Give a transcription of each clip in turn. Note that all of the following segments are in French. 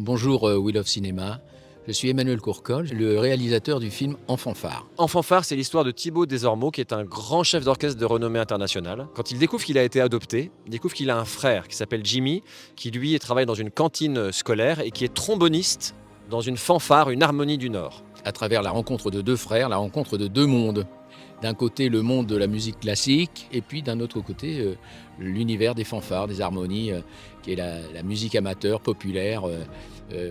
Bonjour We Love Cinéma, je suis Emmanuel Courcol, le réalisateur du film En fanfare. En fanfare, c'est l'histoire de Thibaut Desormeaux, qui est un grand chef d'orchestre de renommée internationale. Quand il découvre qu'il a été adopté, il découvre qu'il a un frère qui s'appelle Jimmy, qui lui travaille dans une cantine scolaire et qui est tromboniste dans une fanfare, une harmonie du Nord. À travers la rencontre de deux frères, la rencontre de deux mondes. D'un côté, le monde de la musique classique, et puis d'un autre côté, l'univers des fanfares, des harmonies, qui est la musique amateur, populaire,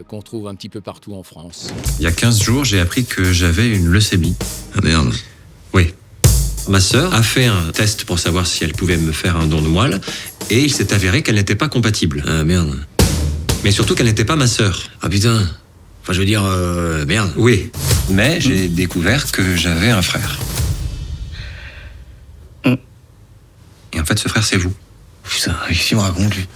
qu'on trouve un petit peu partout en France. Il y a 15 jours, j'ai appris que j'avais une leucémie. Ah merde. Oui. Ma sœur a fait un test pour savoir si elle pouvait me faire un don de moelle, et il s'est avéré qu'elle n'était pas compatible. Ah merde. Mais surtout qu'elle n'était pas ma sœur. Ah putain. Enfin, je veux dire, merde. Oui. Mais j'ai découvert que j'avais un frère. Et en fait, ce frère, c'est vous. Putain, qu'est-ce qu'il me raconte, lui?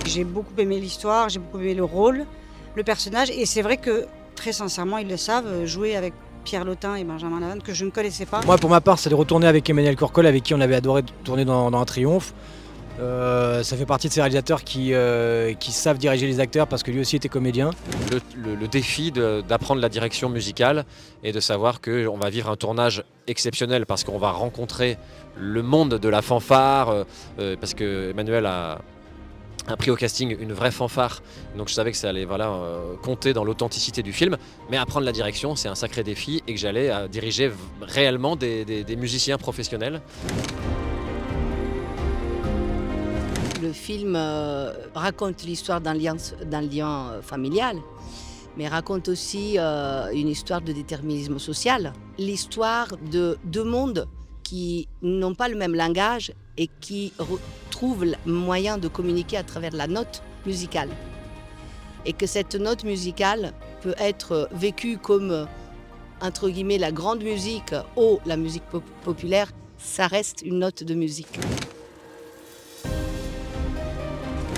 J'ai beaucoup aimé l'histoire, j'ai beaucoup aimé le rôle, le personnage, et c'est vrai que, très sincèrement, ils le savent, jouer avec Pierre Lotin et Benjamin Lavanne, que je ne connaissais pas. Moi, pour ma part, c'est de retourner avec Emmanuel Courcol, avec qui on avait adoré tourner dans Un Triomphe. Ça fait partie de ces réalisateurs qui savent diriger les acteurs parce que lui aussi était comédien. Le défi d'apprendre la direction musicale et de savoir qu'on va vivre un tournage exceptionnel parce qu'on va rencontrer le monde de la fanfare, parce que Emmanuel a pris au casting une vraie fanfare, donc je savais que ça allait compter dans l'authenticité du film, mais apprendre la direction c'est un sacré défi et que j'allais diriger réellement des musiciens professionnels. Le film raconte l'histoire d'un lien familial, mais raconte aussi une histoire de déterminisme social. L'histoire de deux mondes qui n'ont pas le même langage et qui trouvent le moyen de communiquer à travers la note musicale. Et que cette note musicale peut être vécue comme, entre guillemets, la grande musique ou la musique populaire, ça reste une note de musique.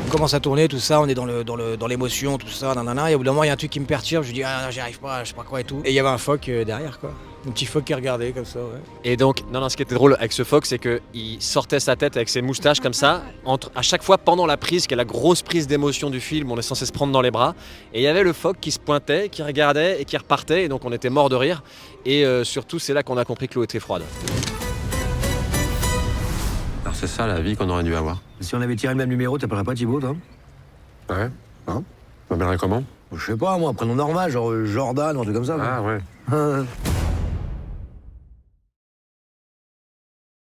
On commence à tourner, tout ça, on est dans l'émotion, tout ça, et au bout d'un moment, il y a un truc qui me perturbe, je dis ah j'y arrive pas, je sais pas quoi et tout. Et il y avait un phoque derrière, quoi. Un petit phoque qui regardait comme ça, ouais. Et donc, ce qui était drôle avec ce phoque, c'est qu'il sortait sa tête avec ses moustaches comme ça, à chaque fois pendant la prise, qui est la grosse prise d'émotion du film, on est censé se prendre dans les bras, et il y avait le phoque qui se pointait, qui regardait et qui repartait, et donc on était mort de rire, et surtout c'est là qu'on a compris que l'eau était froide. Alors c'est ça la vie qu'on aurait dû avoir. Si on avait tiré le même numéro, t'appellerais pas Thibaut, toi? Ouais, hein? Tu m'appellerais comment? Je sais pas, moi, un prénom normal, genre Jordan, ou un truc comme ça. Ah ouais. Ouais.